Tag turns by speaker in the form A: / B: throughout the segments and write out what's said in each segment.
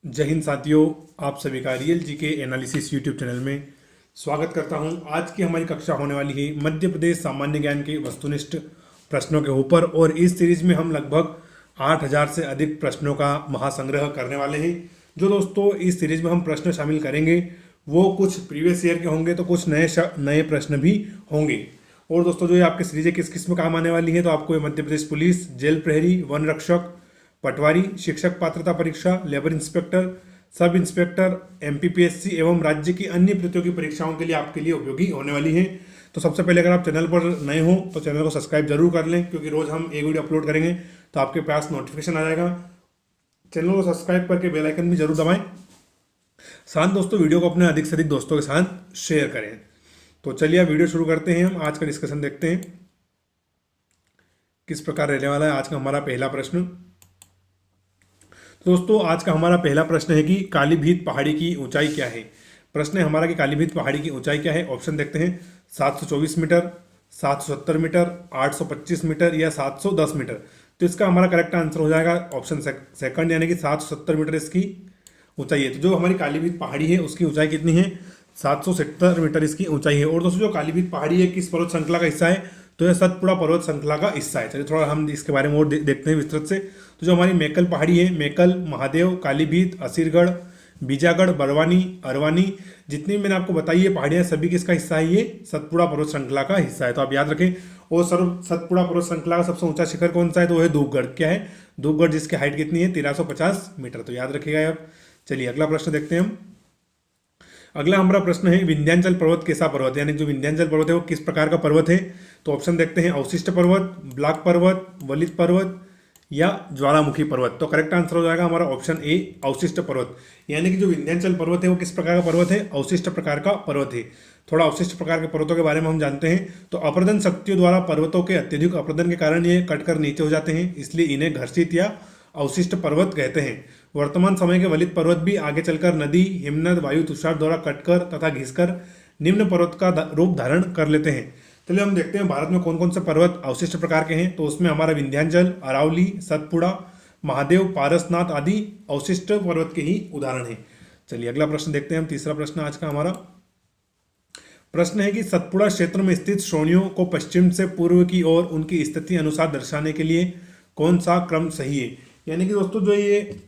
A: जय हिंद साथियों, आप सभी का रियल जी के एनालिसिस यूट्यूब चैनल में स्वागत करता हूं। आज की हमारी कक्षा होने वाली है मध्य प्रदेश सामान्य ज्ञान के वस्तुनिष्ठ प्रश्नों के ऊपर, और इस सीरीज में हम लगभग 8000 से अधिक प्रश्नों का महासंग्रह करने वाले हैं। जो दोस्तों इस सीरीज में हम प्रश्न शामिल करेंगे वो कुछ प्रीवियस ईयर के होंगे, तो कुछ नए प्रश्न भी होंगे। और दोस्तों जो ये आपकी सीरीज है किस किस में काम आने वाली है, तो आपको ये मध्य प्रदेश पुलिस, जेल प्रहरी, वन रक्षक, पटवारी, शिक्षक पात्रता परीक्षा, labour inspector, sub inspector, MPPSC एवं राज्य की अन्य प्रतियोगी परीक्षाओं के लिए आपके लिए उपयोगी होने वाली है। तो सबसे पहले अगर आप चैनल पर नए हो तो चैनल को सब्सक्राइब जरूर कर लें, क्योंकि रोज हम एक वीडियो अपलोड करेंगे तो आपके पास नोटिफिकेशन आ जाएगा। चैनल को सब्सक्राइब करके बेल आइकन भी जरूर दबाएं। साथ दोस्तों वीडियो को अपने अधिक से अधिक दोस्तों के साथ शेयर करें। तो चलिए वीडियो शुरू करते हैं। हम आज का डिस्कशन देखते हैं किस प्रकार रहने वाला है आज का हमारा पहला प्रश्न। तो दोस्तों आज का हमारा पहला प्रश्न है कि कालीभीत पहाड़ी की ऊंचाई क्या है। प्रश्न है हमारा कि कालीभीत पहाड़ी की ऊंचाई क्या है। ऑप्शन देखते हैं 724 मीटर, 770 मीटर, 825 मीटर या 710 मीटर। तो इसका हमारा करेक्ट आंसर हो जाएगा ऑप्शन सेकंड, यानी कि 770 मीटर इसकी ऊंचाई है। तो जो हमारी कालीभीत पहाड़ी है उसकी ऊंचाई कितनी है, 770 मीटर इसकी ऊंचाई है। और दोस्तों जो कालीभीत पहाड़ी है किस पर्वत श्रृंखला का हिस्सा है, तो यह सतपुड़ा पर्वत श्रृंखला का हिस्सा है। चलिए थोड़ा हम इसके बारे में और देखते हैं विस्तृत से। तो जो हमारी मेकल पहाड़ी है, मेकल, महादेव, कालीभीत, असीरगढ़, बीजागढ़, बरवानी, अरवानी, जितनी मैंने आपको बताई है पहाड़ियां सभी किसका हिस्सा है, ये सतपुड़ा पर्वत श्रृंखला का हिस्सा है। तो आप याद रखें। और सतपुड़ा पर्वत श्रृंखला का सबसे ऊंचा शिखर कौन सा है, तो वो है धूपगढ़। क्या है, धूपगढ़, जिसकी हाइट कितनी है 1350 मीटर। तो याद रखिएगा आप। चलिए अगला प्रश्न देखते हैं हम। अगला हमारा प्रश्न है विंध्याचल पर्वत कैसा पर्वत है, यानी जो विंध्याचल पर्वत है वो किस प्रकार का पर्वत है। तो ऑप्शन देखते हैं अवशिष्ट पर्वत, ब्लॉक पर्वत, वलित पर्वत या ज्वालामुखी पर्वत। तो करेक्ट आंसर हो जाएगा हमारा ऑप्शन ए, अवशिष्ट पर्वत। यानी कि जो विंध्याचल पर्वत है वो किस प्रकार का पर्वत है, अवशिष्ट प्रकार का पर्वत है। थोड़ा अवशिष्ट प्रकार के पर्वतों के बारे में हम जानते हैं। तो अप्रदन शक्तियों द्वारा पर्वतों के अत्यधिक अप्रदन के कारण ये कटकर नीचे हो जाते हैं, इसलिए इन्हें घर्षित या अवशिष्ट पर्वत कहते हैं। वर्तमान समय के वलित पर्वत भी आगे चलकर नदी, हिमनद, वायु, तुषार द्वारा कटकर तथा घिसकर निम्न पर्वत का रूप धारण कर लेते हैं। चलिए हम देखते हैं भारत में कौन कौन से पर्वत अवशिष्ट प्रकार के हैं। तो उसमें हमारा विंध्याचल, अरावली, सतपुड़ा, महादेव, पारसनाथ आदि अवशिष्ट पर्वत के ही उदाहरण हैं। चलिए अगला प्रश्न देखते हैं हम। तीसरा प्रश्न आज का हमारा प्रश्न है कि सतपुड़ा क्षेत्र में स्थित श्रेणियों को पश्चिम से पूर्व की ओर उनकी स्थिति अनुसार दर्शाने के लिए कौन सा क्रम सही है। यानी कि दोस्तों जो ये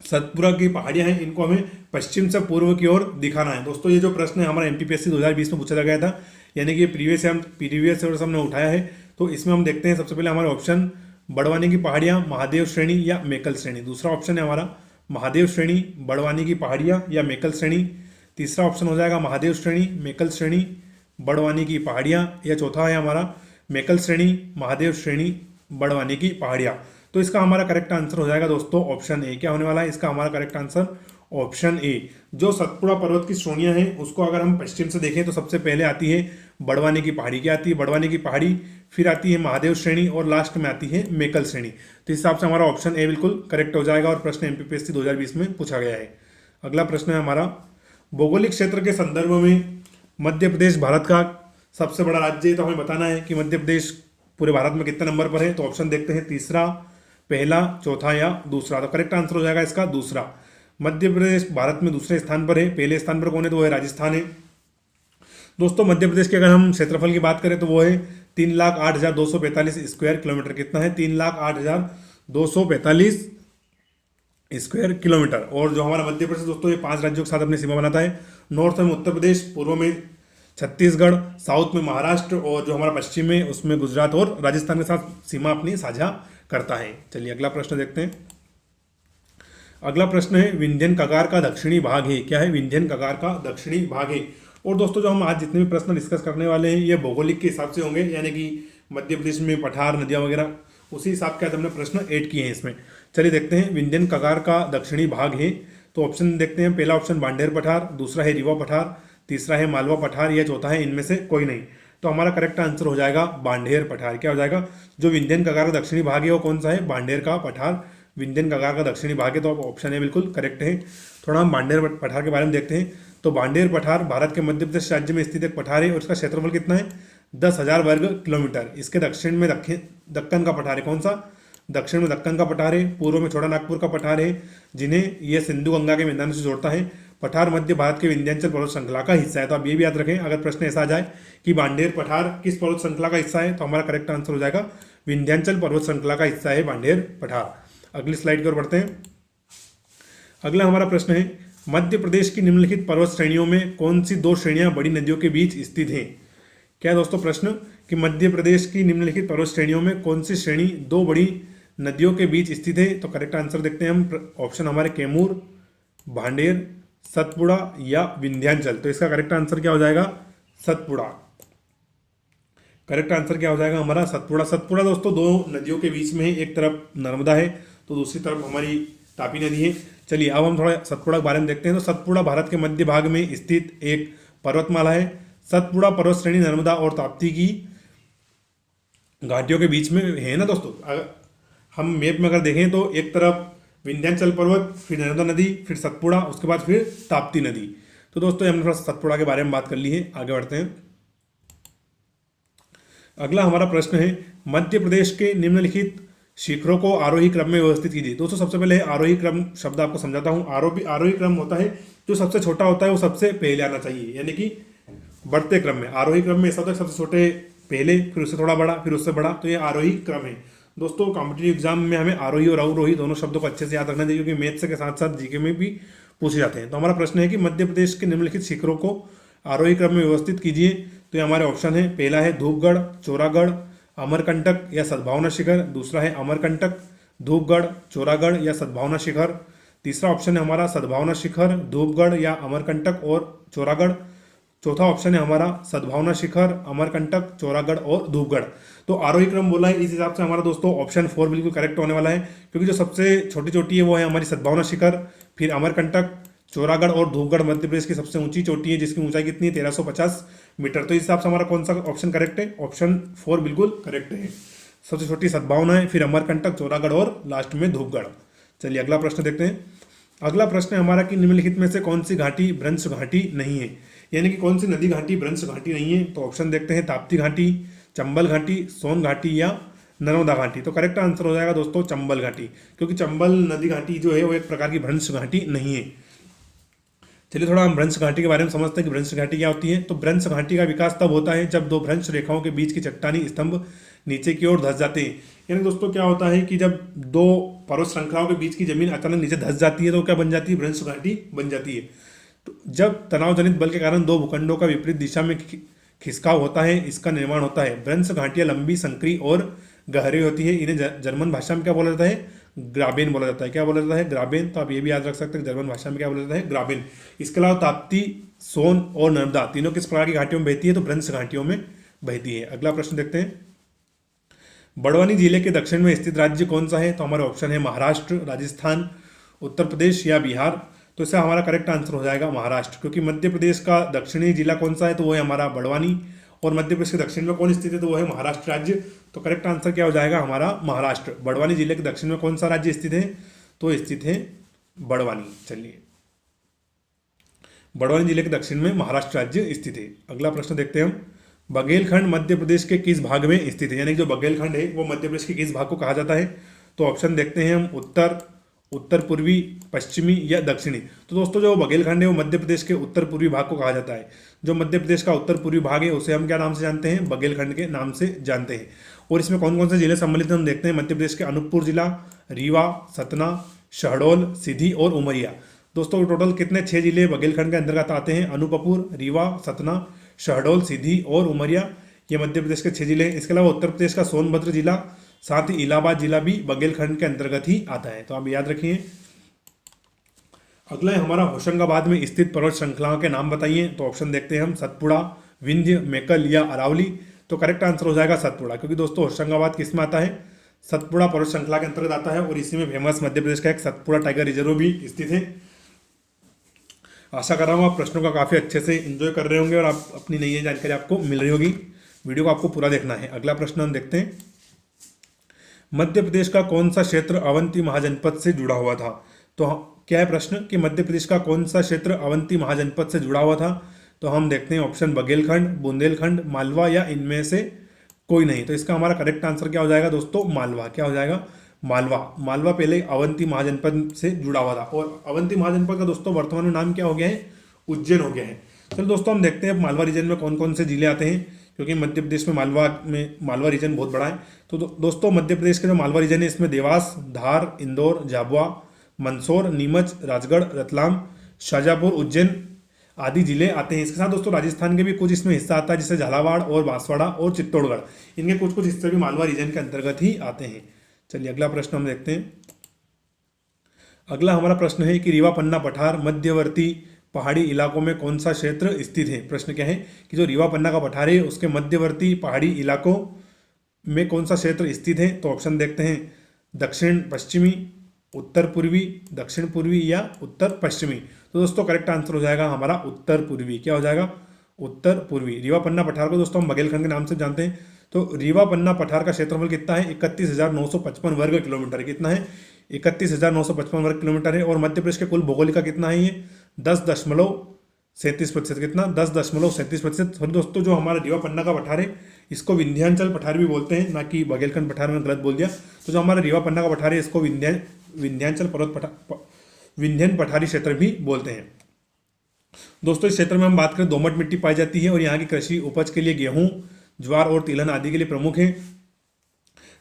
A: सतपुड़ा की पहाड़ियां हैं इनको हमें पश्चिम से पूर्व की ओर दिखाना है। दोस्तों ये जो प्रश्न है हमारा एमपीपीएससी 2020 में पूछा गया था, यानी कि प्रीवियस ईयर हमने उठाया है। तो इसमें हम देखते हैं सबसे पहले हमारे ऑप्शन बड़वानी की पहाड़ियां, महादेव श्रेणी या मेकल श्रेणी। दूसरा ऑप्शन है हमारा महादेव श्रेणी, बड़वानी की पहाड़ियां या मेकल श्रेणी। तीसरा ऑप्शन हो जाएगा महादेव श्रेणी, मेकल श्रेणी, बड़वानी की पहाड़ियां, या चौथा है हमारा मेकल श्रेणी, महादेव श्रेणी, बड़वानी की पहाड़ियां। तो इसका हमारा करेक्ट आंसर हो जाएगा दोस्तों ऑप्शन ए। क्या होने वाला है इसका हमारा करेक्ट आंसर ऑप्शन ए। जो सतपुड़ा पर्वत की श्रेणियां हैं उसको अगर हम पश्चिम से देखें तो सबसे पहले आती है बड़वानी की पहाड़ी। क्या आती है, बड़वानी की पहाड़ी, फिर आती है महादेव श्रेणी और लास्ट में आती है मेकल श्रेणी। तो इस हिसाब से हमारा ऑप्शन ए बिल्कुल करेक्ट हो जाएगा और प्रश्न एमपीपीएससी 2020 में पूछा गया है। अगला प्रश्न है हमारा भौगोलिक क्षेत्र के संदर्भ में मध्य प्रदेश भारत का सबसे बड़ा राज्य है। तो हमें बताना है कि मध्य प्रदेश पूरे भारत में कितने नंबर पर है। तो ऑप्शन देखते हैं तीसरा, पहला, चौथा या दूसरा। तो करेक्ट आंसर हो जाएगा इसका दूसरा। मध्य प्रदेश भारत में दूसरे स्थान पर है। पहले स्थान पर कौन है, तो वो है राजस्थान है। दोस्तों मध्य प्रदेश की अगर हम क्षेत्रफल की बात करें तो वो है 3,08,245 स्क्वायर किलोमीटर। कितना है, 3,08,245 स्क्वायर किलोमीटर। और जो हमारा मध्य प्रदेश दोस्तों ये 5 राज्यों के साथ अपनी सीमा बनाता है। नॉर्थ में उत्तर प्रदेश, पूर्व में छत्तीसगढ़, साउथ में महाराष्ट्र, और जो हमारा पश्चिम में उसमें गुजरात और राजस्थान के साथ सीमा अपनी साझा करता है। चलिए अगला प्रश्न देखते हैं। अगला प्रश्न है विंध्यन कगार का दक्षिणी भाग है। क्या है, विंध्यन कगार का दक्षिणी भाग है। और दोस्तों जो हम आज जितने भी प्रश्न डिस्कस करने वाले हैं ये भौगोलिक के हिसाब से होंगे, यानी कि मध्य प्रदेश में पठार, नदियां वगैरह, उसी हिसाब के हमने प्रश्न ऐड किए हैं इसमें। चलिए देखते हैं विंध्यन कगार का दक्षिणी भाग है। तो ऑप्शन देखते हैं। पहला ऑप्शन बांडेर पठार, दूसरा है रीवा पठार, तीसरा है मालवा पठार, या चौथा है इनमें से कोई नहीं। तो हमारा करेक्ट आंसर हो जाएगा बांडेर पठार। क्या हो जाएगा, जो विंध्यन कगार का दक्षिणी भाग है वो कौन सा है, बांडेर का पठार विंध्यन कगार का दक्षिणी भाग है। तो ऑप्शन है बिल्कुल करेक्ट है। थोड़ा हम बांडेर पठार के बारे में देखते हैं। तो बांडेर पठार भारत के मध्य प्रदेश राज्य में स्थित एक पठार है और इसका क्षेत्रफल कितना है, 10,000 वर्ग किलोमीटर। इसके दक्षिण में दक्कन का पठार है कौन सा, दक्षिण में दक्कन का पठार है, पूर्व में छोटा नागपुर का पठार है, जिन्हें यह सिंधु गंगा के मैदान से जोड़ता है। पठार मध्य भारत के विंध्याचल पर्वत श्रृंखला का हिस्सा है। तो आप ये भी याद रखें, अगर प्रश्न ऐसा आ जाए कि बांडेर पठार किस पर्वत श्रृंखला का हिस्सा है, तो हमारा करेक्ट आंसर हो जाएगा विंध्याचल पर्वत श्रृंखला का हिस्सा है बांडेर पठार। अगली स्लाइड की ओर बढ़ते हैं। अगला हमारा प्रश्न है, मध्य प्रदेश की निम्नलिखित पर्वत श्रेणियों में कौन सी दो श्रेणियां बड़ी नदियों के बीच स्थित हैं? क्या है दोस्तों प्रश्न कि मध्य प्रदेश की निम्नलिखित पर्वत श्रेणियों में कौन सी श्रेणी दो बड़ी नदियों के बीच स्थित है? तो करेक्ट आंसर देखते हैं हम, ऑप्शन हमारे कैमूर, भांडेर, सतपुड़ा या विंध्याचल। तो इसका करेक्ट आंसर क्या हो जाएगा? सतपुड़ा। करेक्ट आंसर क्या हो जाएगा हमारा? सतपुड़ा। सतपुड़ा दोस्तों दो नदियों के बीच में है, एक तरफ नर्मदा है तो दूसरी तरफ हमारी तापी नदी है। चलिए अब हम थोड़ा सतपुड़ा के बारे में देखते हैं। तो सतपुड़ा भारत के मध्य भाग में स्थित एक पर्वतमाला है। सतपुड़ा पर्वत श्रेणी नर्मदा और ताप्ती की घाटियों के बीच में है ना दोस्तों। अगर हम मैप में अगर देखें तो एक तरफ विंध्याचल पर्वत, फिर नर्मदा नदी, फिर सतपुड़ा, उसके बाद फिर ताप्ती नदी। तो दोस्तों हमने थोड़ा सतपुड़ा के बारे में बात कर ली है, आगे बढ़ते हैं। अगला हमारा प्रश्न है, मध्य प्रदेश के निम्नलिखित शिखरों को आरोही क्रम में व्यवस्थित कीजिए। दोस्तों सबसे पहले आरोही क्रम शब्द आपको समझाता हूं। आरोही क्रम होता है जो सबसे छोटा होता है वो सबसे पहले आना चाहिए, यानी कि बढ़ते क्रम में। आरोही क्रम में ऐसा होता है सबसे छोटे पहले, फिर उससे थोड़ा बड़ा, फिर उससे बड़ा, तो ये आरोही क्रम है। दोस्तों कॉम्पिटिटिव एग्जाम में हमें आरोही और अवरोही दोनों शब्दों को अच्छे से याद रखना चाहिए, क्योंकि मैथ्स के साथ साथ जीके में भी पूछे जाते हैं। तो हमारा प्रश्न है कि मध्य प्रदेश के निम्नलिखित शिखरों को आरोही क्रम में व्यवस्थित कीजिए। तो ये हमारे ऑप्शन है, पहला है धूपगढ़, चोरागढ़, अमरकंटक या सद्भावना शिखर। दूसरा है अमरकंटक, धूपगढ़, चोरागढ़ या सद्भावना शिखर। तीसरा ऑप्शन है हमारा सद्भावना शिखर, धूपगढ़ या अमरकंटक और चोरागढ़। चौथा ऑप्शन है हमारा सद्भावना शिखर, अमरकंटक, चोरागढ़ और धूपगढ़। तो आरोही क्रम बोला है, इस हिसाब से हमारा दोस्तों ऑप्शन 4 बिल्कुल करेक्ट होने वाला है, क्योंकि जो सबसे छोटी चोटी है वो है हमारी सद्भावना शिखर, फिर अमरकंटक, चोरागढ़ और धूपगढ़ मध्य प्रदेश की सबसे ऊंची चोटी है, जिसकी ऊंचाई कितनी है? 1350 मीटर। तो इस हिसाब से हमारा कौन सा ऑप्शन करेक्ट है? ऑप्शन 4 बिल्कुल करेक्ट है। सबसे छोटी सद्भावना है, फिर अमरकंटक, चोरागढ़ और लास्ट में धूपगढ़। चलिए अगला प्रश्न देखते हैं। अगला प्रश्न है हमारा कि निम्नलिखित में से कौन सी घाटी भ्रंश घाटी नहीं है, यानी कि कौन सी नदी घाटी भ्रंश घाटी नहीं है? तो ऑप्शन देखते हैं, ताप्ती घाटी, चंबल घाटी, सोन घाटी या नर्मदा घाटी। तो करेक्ट आंसर हो जाएगा दोस्तों चंबल घाटी, क्योंकि चंबल नदी घाटी जो है वो एक प्रकार की भ्रंश घाटी नहीं है। चलिए थोड़ा हम भ्रंश घाटी के बारे में समझते हैं कि भ्रंश घाटी क्या होती है। तो भ्रंश घाटी का विकास तब होता है जब दो भ्रंश रेखाओं के बीच की चट्टानी स्तंभ नीचे की ओर धंस जाते हैं। यानी दोस्तों क्या होता है कि जब दो पर्वत श्रृंखलाओं के बीच की जमीन अचानक नीचे धंस जाती है तो क्या बन जाती है? भ्रंश घाटी बन जाती है। तो जब तनाव जनित बल के कारण दो भूखंडों का विपरीत दिशा में खिसकाव होता है, इसका निर्माण होता है। भ्रंश घाटियां लंबी, संकरी और गहरी होती है। इन्हें जर्मन भाषा में क्या बोला जाता है? ग्राबेन बोला जाता है। क्या बोला जाता है? ग्राबेन। तो आप ये भी याद रख सकते हैं जर्मन भाषा में क्या बोला जाता है? ग्राबेन। इसके अलावा ताप्ती, सोन और नर्मदा तीनों किस प्रकार की घाटियों में बहती है? तो भ्रंश घाटियों में बहती है। अगला प्रश्न देखते हैं, बड़वानी जिले के दक्षिण में स्थित राज्य कौन सा है? तो हमारे ऑप्शन है महाराष्ट्र, राजस्थान, उत्तर प्रदेश या बिहार। तो इसका हमारा करेक्ट आंसर हो जाएगा महाराष्ट्र, क्योंकि मध्य प्रदेश का दक्षिणी जिला कौन सा है? तो वो है हमारा बड़वानी, और मध्य प्रदेश के दक्षिण में कौन स्थित है? तो वो है महाराष्ट्र राज्य। तो करेक्ट आंसर क्या हो जाएगा हमारा? महाराष्ट्र। बड़वानी जिले के दक्षिण में कौन सा राज्य स्थित है? तो स्थित है बड़वानी। चलिए बड़वानी जिले के दक्षिण में महाराष्ट्र राज्य स्थित है। अगला प्रश्न देखते हैं हम, बघेलखंड मध्य प्रदेश के किस भाग में स्थित है? यानी जो बघेलखंड है वो मध्य प्रदेश के किस भाग को कहा जाता है? तो ऑप्शन देखते हैं हम, उत्तर, उत्तर पूर्वी, पश्चिमी या दक्षिणी। तो दोस्तों जो बघेलखंड है वो मध्य प्रदेश के उत्तर पूर्वी भाग को कहा जाता है। जो मध्य प्रदेश का उत्तर पूर्वी भाग है उसे हम क्या नाम से जानते हैं? बघेलखंड के नाम से जानते हैं। और इसमें कौन कौन से जिले सम्मिलित हैं हम देखते हैं। मध्य प्रदेश के अनूपपुर जिला, रीवा, सतना, शहडोल, सीधी और उमरिया। दोस्तों टोटल कितने 6 जिले बघेलखंड के अंतर्गत आते हैं? अनूपपुर, रीवा, सतना, शहडोल, सीधी और उमरिया, ये मध्य प्रदेश के 6 जिले हैं। इसके अलावा उत्तर प्रदेश का सोनभद्र जिला, साथ ही इलाहाबाद जिला भी बघेलखंड के अंतर्गत ही आता है। तो आप याद रखिए। अगला है हमारा होशंगाबाद में स्थित पर्वत श्रृंखलाओं के नाम बताइए। तो ऑप्शन देखते हैं हम, सतपुड़ा, विंध्य, मेकल या अरावली। तो करेक्ट आंसर हो जाएगा सतपुड़ा, क्योंकि दोस्तों होशंगाबाद किस में आता है? सतपुड़ा पर्वत श्रृंखला के अंतर्गत आता है, और इसी में फेमस मध्य प्रदेश का एक सतपुड़ा टाइगर रिजर्व भी स्थित है। आशा कर रहा हूँ आप प्रश्नों का काफ़ी अच्छे से एंजॉय कर रहे होंगे और आप अपनी नई जानकारी आपको मिल रही होगी। वीडियो को आपको पूरा देखना है। अगला प्रश्न हम देखते हैं, मध्य प्रदेश का कौन सा क्षेत्र अवंती महाजनपद से जुड़ा हुआ था? तो क्या है प्रश्न कि मध्य प्रदेश का कौन सा क्षेत्र अवंती महाजनपद से जुड़ा हुआ था? तो हम देखते हैं ऑप्शन बघेलखंड, बुंदेलखंड, मालवा या इनमें से कोई नहीं। तो इसका हमारा करेक्ट आंसर क्या हो जाएगा दोस्तों? मालवा। क्या हो जाएगा? मालवा। मालवा पहले अवंती महाजनपद से जुड़ा हुआ था और अवंती महाजनपद का दोस्तों वर्तमान में नाम क्या हो गया है, उज्जैन हो गया है। चलो दोस्तों हम देखते हैं अब मालवा रीजन में कौन कौन से जिले आते हैं, क्योंकि मध्य प्रदेश में मालवा रीजन बहुत बड़ा है। तो दोस्तों मध्य प्रदेश के जो मालवा रीजन है इसमें देवास, धार, इंदौर, झाबुआ, मंदसौर, नीमच, राजगढ़, रतलाम, शाजापुर, उज्जैन आदि जिले आते हैं। इसके साथ दोस्तों राजस्थान के भी कुछ इसमें हिस्सा आता है, जैसे झालावाड़ और बांसवाड़ा और चित्तौड़गढ़, इनके कुछ कुछ हिस्से भी मालवा रीजन के अंतर्गत ही आते हैं। चलिए अगला प्रश्न हम देखते हैं। अगला हमारा प्रश्न है कि रीवा पन्ना पठार मध्यवर्ती पहाड़ी इलाकों में कौन सा क्षेत्र स्थित है। प्रश्न क्या है कि जो रीवा पन्ना का पठार है उसके मध्यवर्ती पहाड़ी इलाकों में कौन सा क्षेत्र स्थित है। तो ऑप्शन देखते हैं, दक्षिण पश्चिमी, उत्तर पूर्वी, दक्षिण पूर्वी या उत्तर पश्चिमी। तो दोस्तों करेक्ट आंसर हो जाएगा हमारा उत्तर पूर्वी। क्या हो जाएगा, उत्तर पूर्वी। रीवा पन्ना पठार को दोस्तों हम बघेलखंड के नाम से जानते हैं। तो रीवा पन्ना पठार का क्षेत्रफल कितना है, 31,955 वर्ग किलोमीटर। कितना है, 31,955 वर्ग किलोमीटर है। और मध्य प्रदेश के कुल भौगोलिक का कितना है, ये 10.37%। कितना, 10.37%। सॉरी दोस्तों, जो हमारा रीवा पन्ना का पठार है इसको विंध्याचल पठार भी बोलते हैं, ना कि बघेलखंड पठार में गलत बोल दिया। तो जो हमारा रीवा पन्ना का पठार है इसको विंध्याचल विंध्यन पठारी क्षेत्र भी बोलते हैं। दोस्तों इस क्षेत्र में हम बात करें दोमट मिट्टी पाई जाती है और यहाँ की कृषि उपज के लिए गेहूं, ज्वार और तिलहन आदि के लिए प्रमुख है।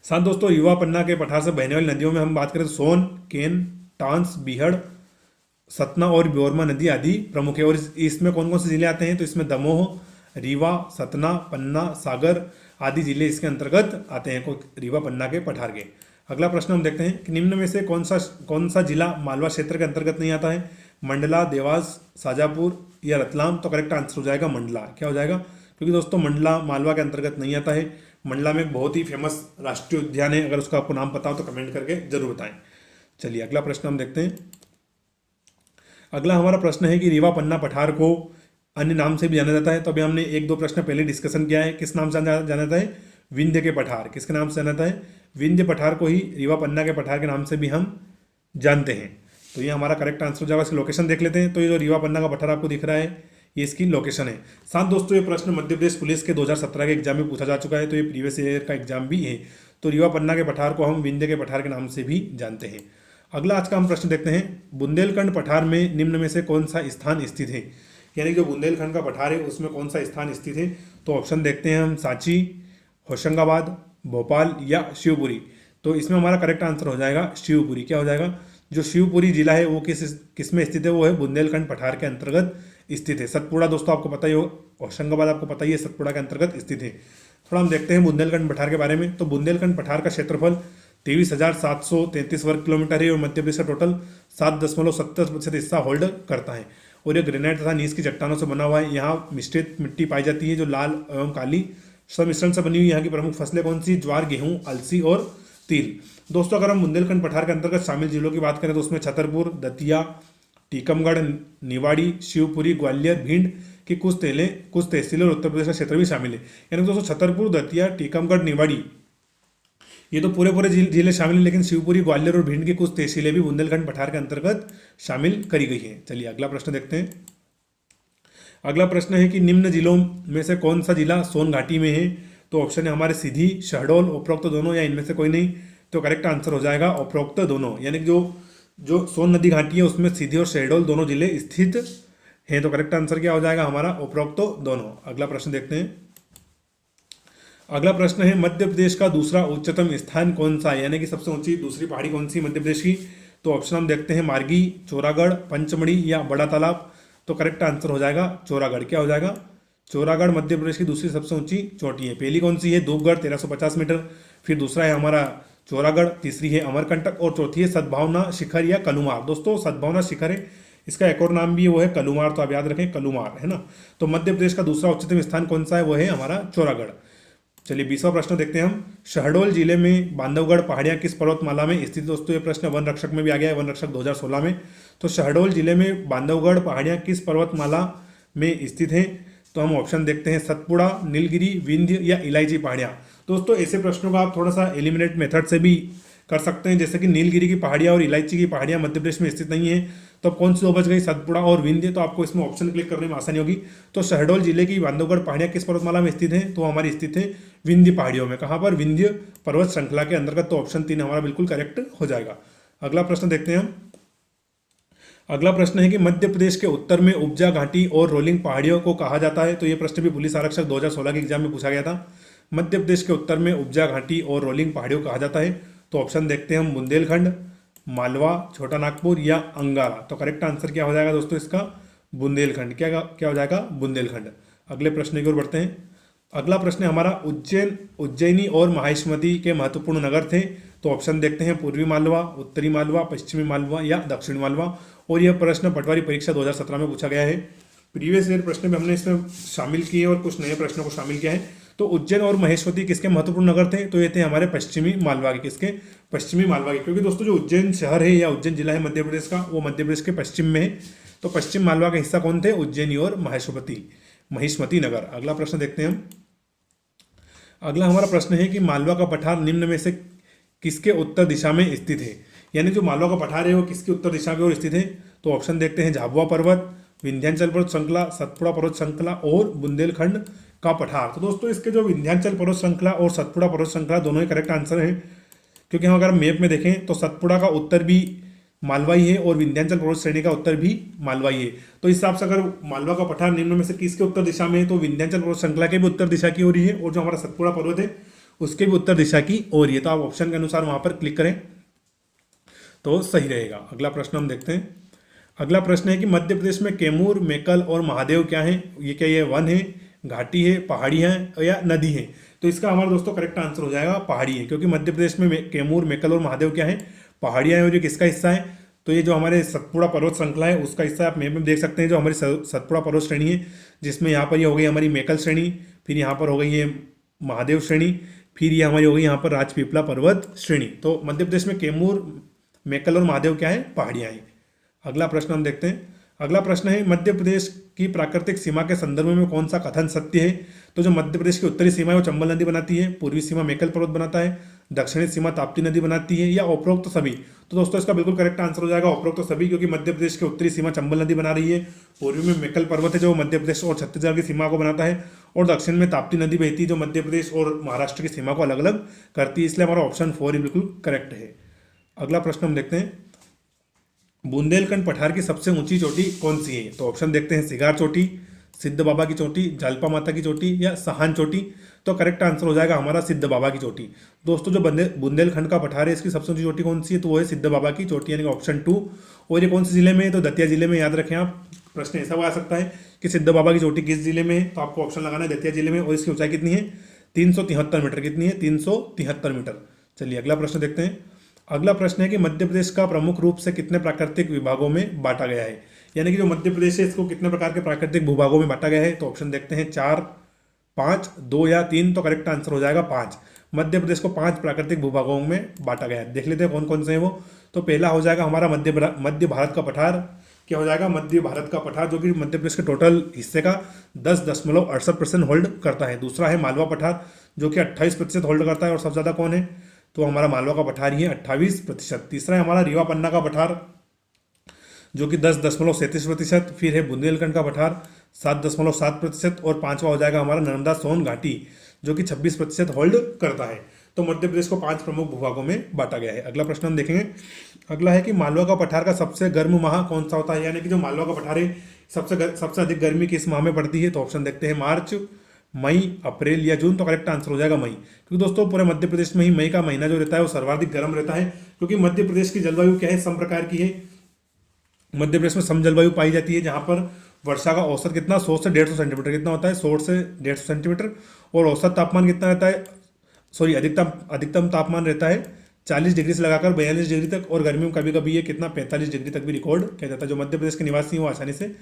A: साथ दोस्तों रीवा पन्ना के पठार से बहने वाली नदियों में हम बात करें तो सोन, केन, टांस, बीहड़, सतना और ब्योरमा नदी आदि प्रमुख है। और इसमें कौन कौन से जिले आते हैं, तो इसमें दमोह, रीवा, सतना, पन्ना, सागर आदि जिले इसके अंतर्गत आते हैं रीवा पन्ना के पठार के। अगला प्रश्न हम देखते हैं कि निम्न में से कौन सा जिला मालवा क्षेत्र के अंतर्गत नहीं आता है, मंडला, देवास, शाजापुर या रतलाम। तो करेक्ट आंसर हो जाएगा मंडला। क्या हो जाएगा, क्योंकि दोस्तों मंडला मालवा के अंतर्गत नहीं आता है। मंडला में एक बहुत ही फेमस राष्ट्रीय उद्यान है, अगर उसका आपको नाम पता हो तो कमेंट करके जरूर बताएं। चलिए अगला प्रश्न हम देखते हैं। अगला हमारा प्रश्न है कि रीवा पन्ना पठार को अन्य नाम से भी जाना जाता है। तो अभी हमने एक दो प्रश्न पहले डिस्कशन किया है, किस नाम से जाना जाता है, विंध्य के पठार। किसके नाम से जाना जाता है, विंध्य पठार को ही रीवा पन्ना के पठार के नाम से भी हम जानते हैं। तो ये हमारा करेक्ट आंसर हो जाएगा। इसकी लोकेशन देख लेते हैं। तो ये जो रीवा पन्ना का पठार आपको दिख रहा है ये इसकी लोकेशन है। साथ दोस्तों ये प्रश्न मध्य प्रदेश पुलिस के 2017 के एग्जाम में पूछा जा चुका है, तो ये प्रीवियस ईयर का एग्जाम भी है। तो रीवा पन्ना के पठार को हम विंध्य के पठार के नाम से भी जानते हैं। अगला आज का हम प्रश्न देखते हैं, बुंदेलखंड पठार में निम्न में से कौन सा स्थान स्थित है। यानी जो बुंदेलखंड का पठार है उसमें कौन सा स्थान स्थित है। तो ऑप्शन देखते हैं हम, सांची, होशंगाबाद, भोपाल या शिवपुरी। तो इसमें हमारा करेक्ट आंसर हो जाएगा शिवपुरी। क्या हो जाएगा, जो शिवपुरी जिला है वो किस में स्थित है, वो है बुंदेलखंड पठार के अंतर्गत स्थित है। सतपुड़ा दोस्तों आपको पता ही हो, होशंगाबाद आपको पता ही है, सतपुड़ा के अंतर्गत स्थित है। थोड़ा हम देखते हैं बुंदेलखंड पठार के बारे में। तो बुंदेलखंड पठार का क्षेत्रफल 23,733 वर्ग किलोमीटर है और मध्य प्रदेश का टोटल 7.70% हिस्सा होल्ड करता है। और ये ग्रेनाइट तथा नीस की चट्टानों से बना हुआ है। यहाँ मिश्रित मिट्टी पाई जाती है जो लाल एवं काली सम्मिश्रण से बनी हुई। यहाँ की प्रमुख फसलें कौन सी, ज्वार, गेहूं, अलसी और तिल। दोस्तों अगर हम बुंदेलखंड पठार के अंतर्गत शामिल जिलों की बात करें तो उसमें छतरपुर, दतिया, टीकमगढ़, निवाड़ी, शिवपुरी, ग्वालियर, भिंड की कुछ तहसीलें और उत्तर प्रदेश का क्षेत्र भी शामिल है। यानी दोस्तों छतरपुर, दतिया, टीकमगढ़, निवाड़ी ये तो पूरे जिले शामिल हैं, लेकिन शिवपुरी, ग्वालियर और भिंड की कुछ तहसीलें भी बुंदेलखंड पठार के अंतर्गत शामिल करी गई हैं। चलिए अगला प्रश्न देखते हैं। अगला प्रश्न है कि निम्न जिलों में से कौन सा जिला सोन घाटी में है। तो ऑप्शन है हमारे सीधी, शहडोल, उपरोक्त दोनों या इनमें से कोई नहीं। तो करेक्ट आंसर हो जाएगा उपरोक्त दोनों। यानी कि जो सोन नदी घाटी है उसमें सीधी और शहडोल दोनों जिले स्थित हैं। तो करेक्ट आंसर क्या हो जाएगा हमारा, उपरोक्त दोनों। अगला प्रश्न देखते हैं। अगला प्रश्न है मध्य प्रदेश का दूसरा उच्चतम स्थान कौन सा है, यानी कि सबसे ऊंची दूसरी पहाड़ी कौन सी मध्य प्रदेश की। तो ऑप्शन हम देखते हैं, मार्गी, चोरागढ़, पंचमढ़ी या बड़ा तालाब। तो करेक्ट आंसर हो जाएगा चोरागढ़। क्या हो जाएगा, चोरागढ़ मध्य प्रदेश की दूसरी सबसे ऊंची चोटी है। पहली कौन सी है, धूपगढ़ 1350 मीटर, फिर दूसरा है हमारा चोरागढ़, तीसरी है अमरकंटक और चौथी है सद्भावना शिखर या कलुमार। दोस्तों सद्भावना शिखर है, इसका एक और नाम भी है वो है कलुमार। तो आप याद रखें कलुमार, है ना। तो मध्य प्रदेश का दूसरा उच्चतम स्थान कौन सा है, वो है हमारा चोरागढ़। चलिए 20वां प्रश्न देखते हैं हम। शहडोल जिले में बांधवगढ़ पहाड़ियां किस पर्वतमाला में स्थित। दोस्तों ये प्रश्न वन रक्षक में भी आ गया है, वन रक्षक 2016 में। तो शहडोल जिले में बांधवगढ़ पहाड़ियां किस पर्वतमाला में स्थित हैं। तो हम ऑप्शन देखते हैं, सतपुड़ा, नीलगिरी, विंध्य या इलायची पहाड़ियां। दोस्तों ऐसे प्रश्नों का आप थोड़ा सा एलिमिनेट मेथड से भी कर सकते हैं, जैसे कि नीलगिरी की पहाड़ियां और इलायची की पहाड़ियां मध्य प्रदेश में स्थित नहीं है। तो अब कौन सी दो बच गई, सतपुड़ा और विंध्य। तो आपको इसमें ऑप्शन क्लिक करने में आसानी होगी। तो शहडोल जिले की बांधवगढ़ पहाड़ियाँ किस पर्वतमाला में स्थित हैं, तो हमारी स्थित है विंध्य पहाड़ियों में। कहाँ पर, विंध्य पर्वत श्रृंखला के अंतर्गत। तो ऑप्शन 3 हमारा बिल्कुल करेक्ट हो जाएगा। अगला प्रश्न देखते हैं हम। अगला प्रश्न है कि मध्य प्रदेश के उत्तर में उपजा घाटी और रोलिंग पहाड़ियों को कहा जाता है। तो ये प्रश्न भी पुलिस आरक्षक 2016 के एग्जाम में पूछा गया था। मध्य प्रदेश के उत्तर में उपजा घाटी और रोलिंग पहाड़ियों को कहा जाता है। तो ऑप्शन देखते हैं हम, बुंदेलखंड, मालवा, छोटा नागपुर या अंगारा। तो करेक्ट आंसर क्या हो जाएगा दोस्तों इसका, बुंदेलखंड। क्या हो जाएगा, बुंदेलखंड। अगले प्रश्न की ओर बढ़ते हैं। अगला प्रश्न है हमारा, उज्जैनी और माहिष्मती के महत्वपूर्ण नगर थे। तो ऑप्शन देखते हैं, पूर्वी मालवा, उत्तरी मालवा, पश्चिमी मालवा या दक्षिणी मालवा। और यह प्रश्न पटवारी परीक्षा 2017 में पूछा गया है। प्रीवियस ईयर प्रश्न में हमने इसमें शामिल किए और कुछ नए प्रश्नों को शामिल किया है। तो उज्जैन और महेश्वती किसके महत्वपूर्ण नगर थे, तो ये थे हमारे पश्चिमी मालवा के। किसके, पश्चिमी मालवा के। क्योंकि दोस्तों जो उज्जैन शहर है या उज्जैन जिला है मध्य प्रदेश का, वो मध्य प्रदेश के पश्चिम में है। तो पश्चिम मालवा का हिस्सा कौन थे, उज्जैनी और महिष्मती नगर। अगला प्रश्न देखते हैं हम। अगला हमारा प्रश्न है कि मालवा का पठार निम्न में से किसके उत्तर दिशा में स्थित है। यानी जो मालवा का पठार है वो किसकी उत्तर दिशा की ओर स्थित है। तो ऑप्शन देखते हैं, झाबुआ पर्वत, विंध्याचल पर्वत श्रृंखला, सतपुड़ा पर्वत श्रृंखला और बुंदेलखंड का पठार। तो दोस्तों इसके जो विंध्याचल पर्वत श्रृंखला और सतपुड़ा पर्वत श्रृंखला दोनों ही करेक्ट आंसर हैं। क्योंकि हम अगर मैप में देखें तो सतपुड़ा का उत्तर भी मालवाई है और विंध्याचल पर्वत श्रेणी का उत्तर भी मालवाई है। तो इस हिसाब से अगर मालवा का पठार निम्न में से किसके उत्तर दिशा में है, तो विंध्याचल पर्वत श्रृंखला के भी उत्तर दिशा की ओर ही है, और जो हमारा सतपुड़ा पर्वत है उसके भी उत्तर दिशा की ओर ही है। तो आप ऑप्शन के अनुसार वहां पर क्लिक करें तो सही रहेगा। अगला प्रश्न हम देखते हैं। अगला प्रश्न है कि मध्य प्रदेश में कैमूर, मेकल और महादेव क्या है। ये क्या, ये वन है, घाटी है, पहाड़ी है या नदी है। तो इसका हमारा दोस्तों करेक्ट आंसर हो जाएगा पहाड़ी है। क्योंकि मध्य प्रदेश में कैमूर, मेकल और महादेव क्या है, पहाड़ियाँ हैं। और ये किसका हिस्सा है, तो ये जो हमारे सतपुड़ा पर्वत श्रृंखला है उसका हिस्सा। आप मैप में देख सकते हैं जो हमारी सतपुड़ा पर्वत श्रेणी है, जिसमें यहाँ पर ये हो गई हमारी मेकल श्रेणी, फिर यहाँ पर हो गई है महादेव श्रेणी, फिर ये हमारी हो गई यहाँ पर राजपीपला पर्वत श्रेणी। तो मध्य प्रदेश में कैमूर, मेकल और महादेव क्या है, पहाड़ियाँ हैं। अगला प्रश्न हम देखते हैं। अगला प्रश्न है, मध्य प्रदेश की प्राकृतिक सीमा के संदर्भ में कौन सा कथन सत्य है। तो जो मध्य प्रदेश की उत्तरी सीमा है वो चंबल नदी बनाती है, पूर्वी सीमा मेकल पर्वत बनाता है, दक्षिणी सीमा ताप्ती नदी बनाती है या उपरोक्त सभी। तो दोस्तों इसका बिल्कुल करेक्ट आंसर हो जाएगा उपरोक्त सभी। क्योंकि मध्य प्रदेश की उत्तरी सीमा चंबल नदी बना रही है, पूर्वी में मेकल पर्वत है जो मध्य प्रदेश और छत्तीसगढ़ की सीमा को बनाता है, और दक्षिण में ताप्ती नदी बहती है जो मध्य प्रदेश और महाराष्ट्र की सीमा को अलग अलग करती है। इसलिए हमारा ऑप्शन 4 ही बिल्कुल करेक्ट है। अगला प्रश्न हम देखते हैं, बुंदेलखंड पठार की सबसे ऊंची चोटी कौन सी है। तो ऑप्शन देखते हैं, सिगार चोटी, सिद्ध बाबा की चोटी, जालपा माता की चोटी या सहान चोटी। तो करेक्ट आंसर हो जाएगा हमारा सिद्ध बाबा की चोटी। दोस्तों जो बुंदेलखंड का पठार है इसकी सबसे ऊंची चोटी कौन सी है, तो वो है सिद्ध बाबा की चोटी, यानी ऑप्शन 2। और ये कौन से जिले में है, तो दतिया जिले में। याद रखें आप, प्रश्न ऐसा आ सकता है कि सिद्ध बाबा की चोटी किस जिले में है, तो आपको ऑप्शन लगाना है दतिया जिले में। और इसकी ऊंचाई कितनी है, 373 मीटर। कितनी है, 373 मीटर। चलिए अगला प्रश्न देखते हैं। अगला प्रश्न है कि मध्य प्रदेश का प्रमुख रूप से कितने प्राकृतिक विभागों में बांटा गया है। यानी कि जो मध्य प्रदेश है इसको कितने प्रकार के प्राकृतिक भूभागों में बांटा गया है। तो ऑप्शन देखते हैं, 4, 5, 2 या 3। तो करेक्ट आंसर हो जाएगा 5। मध्य प्रदेश को 5 प्राकृतिक भूभागों में बांटा गया है। देख लेते हैं कौन कौन से हैं वो। तो पहला हो जाएगा हमारा मध्य भारत का पठार। क्या हो जाएगा, मध्य भारत का पठार, जो कि मध्य प्रदेश के टोटल हिस्से का 10.68% होल्ड करता है। दूसरा है मालवा पठार, जो कि 28% होल्ड करता है। और सबसे ज़्यादा कौन है, तो हमारा मालवा का पठार ही है, 28%। तीसरा है हमारा रीवा पन्ना का पठार, जो कि 10.37%। फिर है बुंदेलखंड का पठार 7.7%। और पांचवा हो जाएगा हमारा नर्मदा सोन घाटी, जो कि 26% होल्ड करता है। तो मध्य प्रदेश को 5 प्रमुख भूभागों में बांटा गया है। अगला प्रश्न हम देखेंगे। अगला है कि मालवा का पठार का सबसे गर्म माह कौन सा होता है। यानी कि जो मालवा का पठार है सबसे अधिक गर्मी किस माह में पड़ती है। तो ऑप्शन देखते हैं, मार्च, मई, अप्रैल या जून। तो करेक्ट आंसर हो जाएगा मई। क्योंकि दोस्तों पूरे मध्य प्रदेश में ही मई का महीना जो रहता है वो सर्वाधिक गर्म रहता है। क्योंकि मध्य प्रदेश की जलवायु क्या है, सम प्रकार की है। मध्य प्रदेश में सम जलवायु पाई जाती है, जहां पर वर्षा का औसत कितना 100 से 150 सेंटीमीटर कितना होता है, 100 से 150 सेंटीमीटर। और औसत तापमान कितना रहता है, अधिकतम तापमान रहता है 40 डिग्री से लगाकर 42 डिग्री तक। और गर्मियों में कभी कभी ये कितना 45 डिग्री तक भी रिकॉर्ड किया जाता है। जो मध्य प्रदेश के निवासी हैं वो आसानी से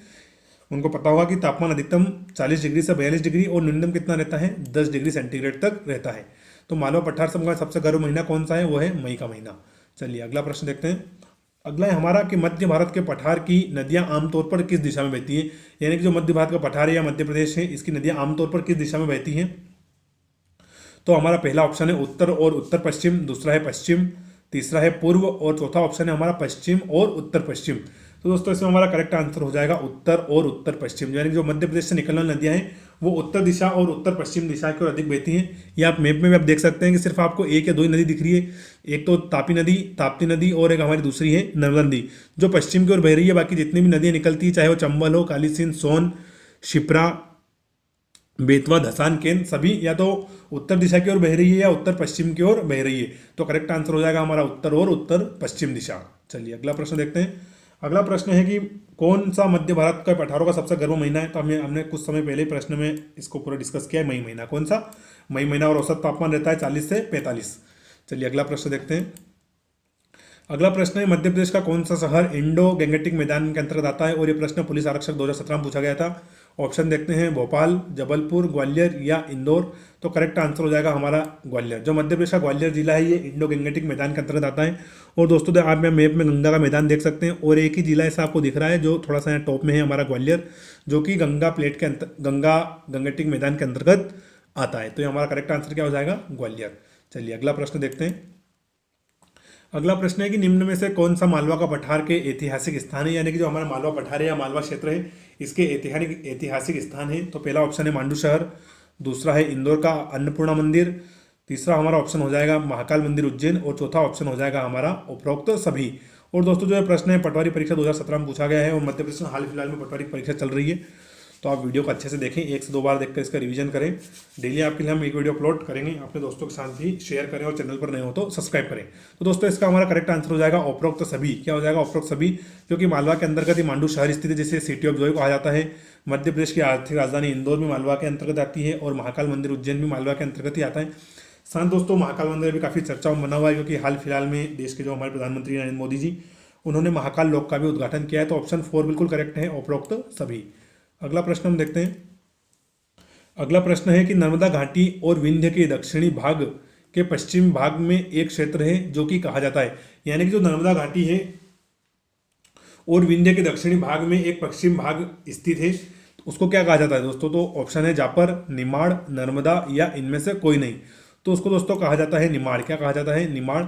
A: उनको पता होगा कि तापमान अधिकतम 40 डिग्री से 42 डिग्री और न्यूनतम कितना रहता है, 10 डिग्री सेंटीग्रेड तक रहता है। तो मालवा पठार समूह का सबसे गर्म महीना कौन सा है, वो है मई का महीना। चलिए अगला प्रश्न देखते हैं। अगला है हमारा कि मध्य भारत के पठार की नदियां आमतौर पर किस दिशा में बहती हैं। यानी कि जो मध्य भारत का पठार है या मध्य प्रदेश है, इसकी नदियां आमतौर पर किस दिशा में बहती हैं। तो हमारा पहला ऑप्शन है उत्तर और उत्तर पश्चिम, दूसरा है पश्चिम, तीसरा है पूर्व और चौथा ऑप्शन है हमारा पश्चिम और उत्तर पश्चिम। तो दोस्तों इसमें हमारा करेक्ट आंसर हो जाएगा उत्तर और उत्तर पश्चिम, यानी कि जो मध्य प्रदेश से निकलने वाली नदियां हैं वो उत्तर दिशा और उत्तर पश्चिम दिशा की ओर अधिक बहती हैं। ये आप मैप में भी आप देख सकते हैं कि सिर्फ आपको एक या दो ही नदी दिख रही है, एक तो ताप्ती नदी और एक हमारी दूसरी है नर्मदा नदी जो पश्चिम की ओर बह रही है। बाकी जितनी भी नदियां निकलती है, चाहे वो चंबल हो, काली सिंध, सोन, शिप्रा, बेतवा, धसान, केन, सभी या तो उत्तर दिशा की ओर बह रही है या उत्तर पश्चिम की ओर बह रही है। तो करेक्ट आंसर हो जाएगा हमारा उत्तर और उत्तर पश्चिम दिशा। चलिए अगला प्रश्न देखते हैं। अगला प्रश्न है कि कौन सा मध्य भारत का पठारों का सबसे गर्म महीना है। तो हमने कुछ समय पहले ही प्रश्न में इसको पूरा डिस्कस किया है। मई महीना, कौन सा? मई महीना, और औसत तापमान रहता है 40 से 45। चलिए अगला प्रश्न देखते हैं। अगला प्रश्न है मध्य प्रदेश का कौन सा शहर इंडो गैंगेटिक मैदान के अंतर्गत आता है, और ये प्रश्न पुलिस आरक्षक 2017 में पूछा गया था। ऑप्शन देखते हैं, भोपाल, जबलपुर, ग्वालियर या इंदौर। तो करेक्ट आंसर हो जाएगा हमारा ग्वालियर। जो मध्य प्रदेश का ग्वालियर जिला है ये इंडो गैंगेटिक मैदान के अंतर्गत आता है। और दोस्तों आप मैप में गंगा का मैदान देख सकते हैं, और एक ही जिला ऐसा आपको दिख रहा है जो थोड़ा सा यहाँ टॉप में है, हमारा ग्वालियर, जो कि गंगा प्लेट के गंगा गैंगेटिक मैदान के अंतर्गत आता है। तो ये हमारा करेक्ट आंसर क्या हो जाएगा? ग्वालियर। चलिए अगला प्रश्न देखते हैं। अगला प्रश्न है कि निम्न में से कौन सा मालवा का पठार के ऐतिहासिक स्थान है, यानी कि जो हमारा मालवा पठार है या मालवा क्षेत्र है इसके ऐतिहासिक स्थान है। तो पहला ऑप्शन है मांडू शहर, दूसरा है इंदौर का अन्नपूर्णा मंदिर, तीसरा हमारा ऑप्शन हो जाएगा महाकाल मंदिर उज्जैन, और चौथा ऑप्शन हो जाएगा हमारा उपरोक्त सभी। और दोस्तों जो है प्रश्न है पटवारी परीक्षा 2017 में पूछा गया है, और मध्य प्रदेश में हाल फिलहाल में पटवारी परीक्षा चल रही है। तो आप वीडियो को अच्छे से देखें, 1 से 2 बार देखकर इसका रिवीजन करें। डेली आपके लिए हम एक वीडियो अपलोड करेंगे, अपने दोस्तों के साथ भी शेयर करें, और चैनल पर नए हो तो सब्सक्राइब करें। तो दोस्तों इसका हमारा करेक्ट आंसर हो जाएगा उपरोक्त सभी। क्या हो जाएगा? उपरोक्त सभी, जो कि मालवा के अंतर्गत ही मांडू शहर स्थित है, जिसे सिटी ऑफ जॉय कहा जाता है। मध्य प्रदेश की आर्थिक राजधानी इंदौर भी मालवा के अंतर्गत आती है, और महाकाल मंदिर उज्जैन भी मालवा के अंतर्गत ही आता है। साथ दोस्तों महाकाल मंदिर भी काफ़ी चर्चाओं में बना हुआ है, क्योंकि हाल फिलहाल में देश के जो हमारे प्रधानमंत्री नरेंद्र मोदी जी उन्होंने महाकाल लोक का भी उद्घाटन किया है। तो ऑप्शन 4 बिल्कुल करेक्ट है, उपरोक्त सभी। अगला प्रश्न हम देखते हैं। अगला प्रश्न है कि नर्मदा घाटी और विंध्य के दक्षिणी भाग के पश्चिम भाग में एक क्षेत्र है जो कि कहा जाता है, यानी कि जो नर्मदा घाटी है और विंध्य के दक्षिणी भाग में एक पश्चिम भाग स्थित है, उसको क्या कहा जाता है दोस्तों? तो ऑप्शन है जापर, निमाड़, नर्मदा या इनमें से कोई नहीं। तो उसको दोस्तों कहा जाता है निमाड़। क्या कहा जाता है? निमाड़।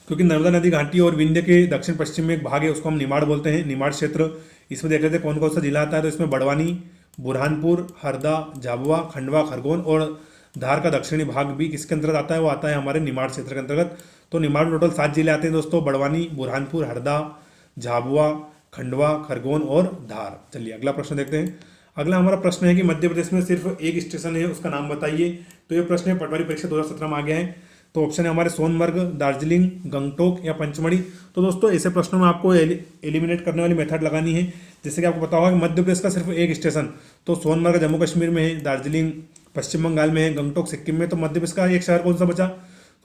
A: क्योंकि नर्मदा नदी घाटी और विंध्य के दक्षिण पश्चिम में एक भाग है, उसको हम निमाड़ बोलते हैं, निमाड़ क्षेत्र। इसमें देख लेते हैं कौन कौन सा जिला आता है। तो इसमें बड़वानी, बुरहानपुर, हरदा, झाबुआ, खंडवा, खरगोन और धार का दक्षिणी भाग भी किसके अंतर्गत आता है? वो आता है हमारे निमाड़ क्षेत्र के अंतर्गत। तो निमाड़ में टोटल 7 जिले आते हैं दोस्तों, बड़वानी, बुरहानपुर, हरदा, झाबुआ, खंडवा, खरगोन और धार। चलिए अगला प्रश्न देखते हैं। अगला हमारा प्रश्न है कि मध्य प्रदेश में सिर्फ एक स्टेशन है, उसका नाम बताइए। तो ये प्रश्न पटवारी परीक्षा 2017 में आ गया है। तो ऑप्शन है हमारे सोनमर्ग, दार्जिलिंग, गंगटोक या पंचमढ़ी। तो दोस्तों ऐसे प्रश्नों में आपको एलिमिनेट करने वाली मेथड लगानी है। जैसे कि आपको पता होगा कि मध्य प्रदेश का सिर्फ एक स्टेशन, तो सोनमर्ग जम्मू कश्मीर में है, दार्जिलिंग पश्चिम बंगाल में है, गंगटोक सिक्किम में। तो मध्य प्रदेश का एक शहर कौन सा बचा?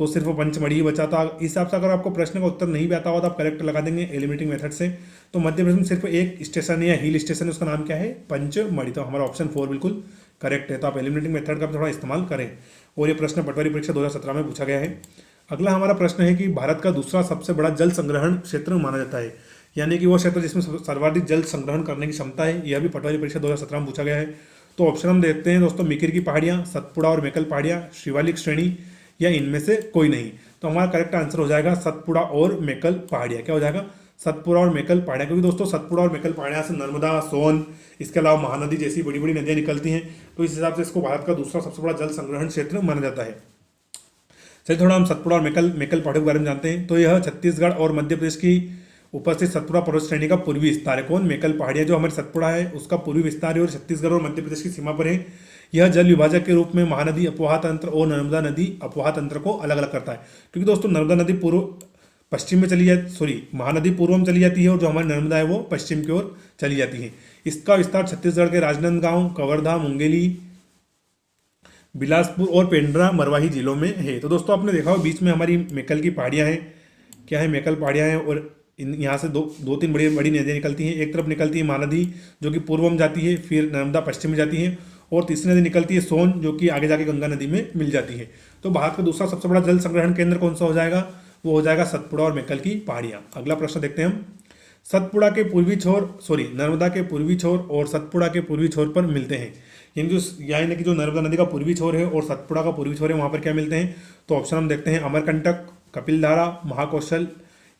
A: तो सिर्फ पंचमढ़ी ही बचा। तो इस हिसाब से अगर आपको प्रश्न का उत्तर नहीं भी आता हो तो आप करेक्ट लगा देंगे एलिमिनेटिंग मेथड से। तो मध्य प्रदेश में सिर्फ एक स्टेशन है या हिल स्टेशन है, उसका नाम क्या है? पंचमढ़ी। तो हमारा ऑप्शन 4 बिल्कुल करेक्ट है। तो आप एलिमिनेटिंग मेथड का थोड़ा इस्तेमाल करें, और ये प्रश्न पटवारी परीक्षा 2017 में पूछा गया है। अगला हमारा प्रश्न है कि भारत का दूसरा सबसे बड़ा जल संग्रहण क्षेत्र माना जाता है, यानी कि वो क्षेत्र जिसमें सर्वाधिक जल संग्रहण करने की क्षमता है। यह भी पटवारी परीक्षा 2017 में पूछा गया है। तो ऑप्शन हम देखते हैं दोस्तों, मिकिर की पहाड़ियाँ, सतपुड़ा और मेकल पहाड़ियाँ, शिवालिक श्रेणी या इनमें से कोई नहीं। तो हमारा करेक्ट आंसर हो जाएगा सतपुड़ा और मेकल पहाड़ियाँ। क्या हो जाएगा? सतपुड़ा और मेकल पहाड़ियाँ। क्योंकि दोस्तों सतपुड़ा और मेकल पहाड़ियाँ से नर्मदा, सोन, इसके अलावा महानदी जैसी बड़ी बड़ी नदियाँ निकलती हैं। तो इस हिसाब से इसको भारत का दूसरा सबसे बड़ा जल संग्रहण क्षेत्र माना जाता है। चलिए थोड़ा हम सतपुड़ा और मेकल पहाड़ियों के बारे में जानते हैं। तो यह छत्तीसगढ़ और मध्य प्रदेश की उपस्थित सतपुड़ा पर्वत श्रेणी का पूर्वी विस्तार है। कौन? मेकल पहाड़ियाँ। जो हमारी सतपुड़ा है उसका पूर्वी विस्तार है और छत्तीसगढ़ और मध्य प्रदेश की सीमा पर है। यह जल विभाजक के रूप में महानदी अपवाह तंत्र और नर्मदा नदी अपवाह तंत्र को अलग अलग करता है। क्योंकि दोस्तों नर्मदा नदी पश्चिम में चली जाती, महानदी पूर्व में चली जाती है, और जो हमारी नर्मदा है वो पश्चिम की ओर चली जाती है। इसका विस्तार छत्तीसगढ़ के राजनांदगांव, कवर्धा, मुंगेली, बिलासपुर और पेंड्रा मरवाही जिलों में है। तो दोस्तों आपने देखा हो बीच में हमारी मेकल की पहाड़ियाँ हैं। क्या है? मेकल पहाड़ियाँ हैं, और यहाँ से दो तीन बड़ी बड़ी नदियाँ निकलती हैं। एक तरफ निकलती है महानदी जो कि पूर्व में जाती है, फिर नर्मदा पश्चिम में जाती है, और तीसरी नदी निकलती है सोन जो कि आगे जाके गंगा नदी में मिल जाती है। तो भारत का दूसरा सबसे बड़ा जल संग्रहण केंद्र कौन सा हो जाएगा? वो हो जाएगा सतपुड़ा और मेकल की पहाड़ियाँ। अगला प्रश्न देखते हैं हम। सतपुड़ा के पूर्वी छोर नर्मदा के पूर्वी छोर और सतपुड़ा के पूर्वी छोर पर मिलते हैं, यानी कि जो नर्मदा नदी का पूर्वी छोर है और सतपुड़ा का पूर्वी छोर है वहाँ पर क्या मिलते हैं? तो ऑप्शन हम देखते हैं अमरकंटक, कपिलधारा, महाकौशल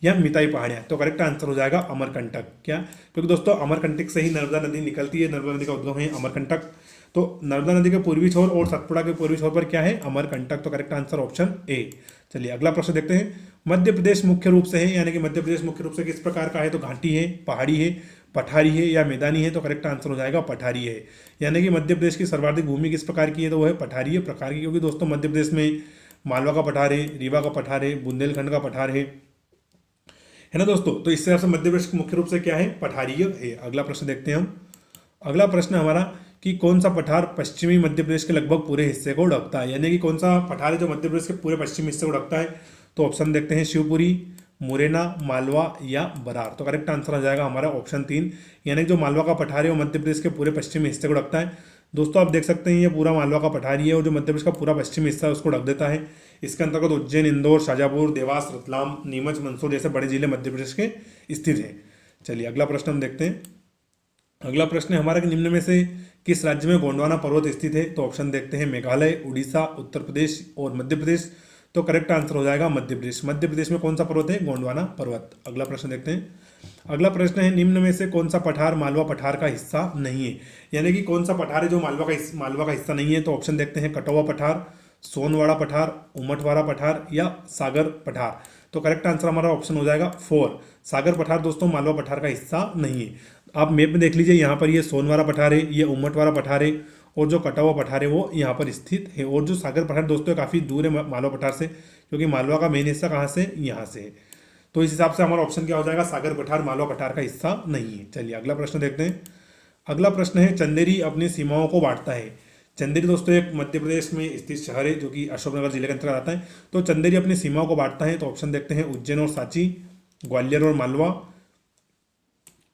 A: या मिताई पहाड़ियाँ। तो करेक्ट आंसर हो जाएगा अमरकंटक। क्या? क्योंकि दोस्तों अमरकंटक से ही नर्मदा नदी निकलती है, नर्मदा नदी का उद्गम है अमरकंटक। तो नर्मदा नदी के पूर्वी छोर और सतपुड़ा के पूर्वी छोर पर क्या है? अमरकंटक। तो करेक्ट आंसर ऑप्शन ए। चलिए अगला प्रश्न देखते हैं। मध्य प्रदेश मुख्य रूप से है, यानी कि मध्य प्रदेश मुख्य रूप से किस प्रकार का है? तो घाटी है, पहाड़ी है, पठारी है या मैदानी है? तो करेक्ट आंसर हो जाएगा पठारी है। यानी कि मध्य प्रदेश की सर्वाधिक भूमि किस प्रकार की है? तो वो है पठारी प्रकार की, क्योंकि दोस्तों मध्य प्रदेश में मालवा का पठार है, रीवा का पठार है, बुंदेलखंड का पठार है ना दोस्तों। तो इस तरह से मध्य प्रदेश मुख्य रूप से क्या है? पठारीय है। अगला प्रश्न देखते हैं हम। अगला प्रश्न हमारा कि कौन सा पठार पश्चिमी मध्य प्रदेश के लगभग पूरे हिस्से को ढकता है? यानी कि कौन सा पठार है जो मध्य प्रदेश के पूरे पश्चिमी हिस्से को ढकता है? तो ऑप्शन देखते हैं, शिवपुरी, मुरैना, मालवा या बरार। तो करेक्ट आंसर आ जाएगा हमारा ऑप्शन 3, यानी कि जो मालवा का पठार है वो मध्य प्रदेश के पूरे पश्चिमी हिस्से को ढकता है। दोस्तों आप देख सकते हैं ये पूरा मालवा का पठारी है और जो मध्य प्रदेश का पूरा पश्चिमी हिस्सा है उसको ढक देता है। इसके अंतर्गत उज्जैन, इंदौर, शाजापुर, देवास, रतलाम, नीमच, मंदसौर जैसे बड़े जिले मध्य प्रदेश के स्थित हैं। चलिए अगला प्रश्न हम देखते हैं। अगला प्रश्न है हमारा कि निम्न में से किस राज्य में गोंडवाना पर्वत स्थित है? तो ऑप्शन देखते हैं, मेघालय, उड़ीसा, उत्तर प्रदेश और मध्य प्रदेश। तो करेक्ट आंसर हो जाएगा मध्य प्रदेश। मध्य प्रदेश में कौन सा पर्वत है? गोंडवाना पर्वत। अगला प्रश्न देखते हैं। अगला प्रश्न है, निम्न में से कौन सा पठार मालवा पठार का हिस्सा नहीं है? यानी कि कौन सा पठार है जो मालवा का हिस्सा नहीं है? तो ऑप्शन देखते हैं, कटौवा पठार, सोनवाड़ा पठार, उमटवाड़ा पठार या सागर पठार। तो करेक्ट आंसर हमारा ऑप्शन हो जाएगा 4, सागर पठार दोस्तों मालवा पठार का हिस्सा नहीं है। आप मैप में देख लीजिए, यहाँ पर ये सोनवाड़ा पठार है, ये उमटवाड़ा पठार है और जो कटौवा पठार है वो यहाँ पर स्थित है। और जो सागर पठार दोस्तों काफ़ी दूर है मालवा पठार से, क्योंकि मालवा का मेन हिस्सा कहाँ से? यहाँ से है। तो इस हिसाब से हमारा ऑप्शन क्या हो जाएगा? सागर पठार मालवा पठार का हिस्सा नहीं है। चलिए अगला प्रश्न देखते हैं। अगला प्रश्न है, चंदेरी अपनी सीमाओं को बांटता है। चंदेरी दोस्तों एक मध्य प्रदेश में स्थित शहर है जो कि अशोकनगर जिले के अंतर्गत आता है। तो चंदेरी अपनी सीमाओं को बांटता है। तो ऑप्शन देखते हैं, उज्जैन और सांची, ग्वालियर और मालवा,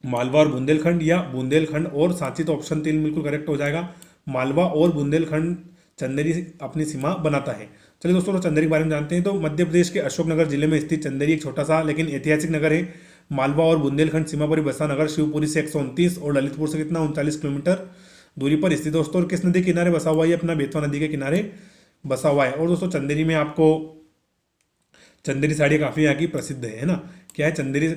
A: मालवा और बुंदेलखंड या बुंदेलखंड और सांची। तो ऑप्शन 3 बिल्कुल करेक्ट हो जाएगा, मालवा और बुंदेलखंड चंदेरी अपनी सीमा बनाता है। चलिए दोस्तों, तो चंदेरी के बारे में जानते हैं। तो मध्य प्रदेश के अशोकनगर जिले में स्थित चंदेरी एक छोटा सा लेकिन ऐतिहासिक नगर है। मालवा और बुंदेलखंड सीमा पर बसा नगर शिवपुरी से 129 और ललितपुर से कितना 39 किलोमीटर दूरी पर स्थित दोस्तों। और किस नदी के किनारे बसा हुआ है? अपना बेतवा नदी के किनारे बसा हुआ है। और दोस्तों चंदेरी में आपको चंदेरी साड़ियाँ काफ़ी यहाँ की प्रसिद्ध है ना। क्या है? चंदेरी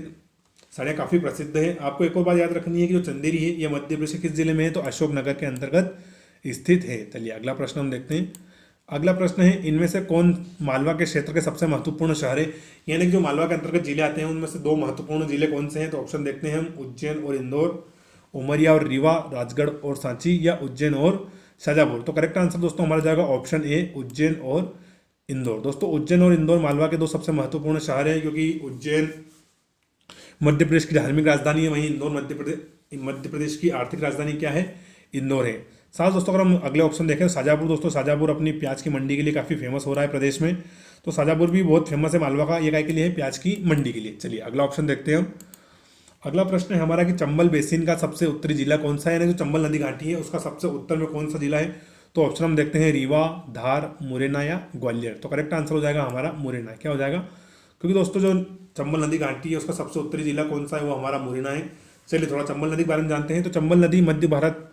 A: साड़ियाँ काफ़ी प्रसिद्ध है। आपको एक और बात याद रखनी है कि जो चंदेरी है ये मध्य प्रदेश के किस जिले में है? तो अशोकनगर के अंतर्गत स्थित है। चलिए अगला प्रश्न हम देखते हैं। अगला प्रश्न है, इनमें से कौन मालवा के क्षेत्र के सबसे महत्वपूर्ण शहर है? यानी कि जो मालवा के अंतर्गत जिले आते हैं उनमें से 2 महत्वपूर्ण जिले कौन से हैं? तो ऑप्शन देखते हैं हम, उज्जैन और इंदौर, उमरिया और रीवा, राजगढ़ और सांची या उज्जैन और शाजापुर। तो करेक्ट आंसर दोस्तों हमारा जाएगा ऑप्शन ए, उज्जैन और इंदौर। दोस्तों उज्जैन और इंदौर मालवा के 2 सबसे महत्वपूर्ण शहर हैं, क्योंकि उज्जैन मध्य प्रदेश की धार्मिक राजधानी है, वहीं इंदौर मध्य प्रदेश की आर्थिक राजधानी क्या है? इंदौर है। साथ दोस्तों अगर हम अगले ऑप्शन देखें, शाजापुर दोस्तों, शाजापुर अपनी प्याज की मंडी के लिए काफ़ी फेमस हो रहा है प्रदेश में। तो शाजापुर भी बहुत फेमस है मालवा का, ये काय के लिए है? प्याज की मंडी के लिए। चलिए अगला ऑप्शन देखते हैं हम। अगला प्रश्न है हमारा कि चंबल बेसिन का सबसे उत्तरी जिला कौन सा है? यानी जो चंबल नदी घाटी है उसका सबसे उत्तर में कौन सा जिला है? तो ऑप्शन हम देखते हैं, रीवा, धार, मुरैना या ग्वालियर। तो करेक्ट आंसर हो जाएगा हमारा मुरैना। क्या हो जाएगा? क्योंकि दोस्तों जो चंबल नदी घाटी है उसका सबसे उत्तरी जिला कौन सा है? वो हमारा मुरैना है। चलिए थोड़ा चंबल नदी के बारे में जानते हैं। तो चंबल नदी मध्य भारत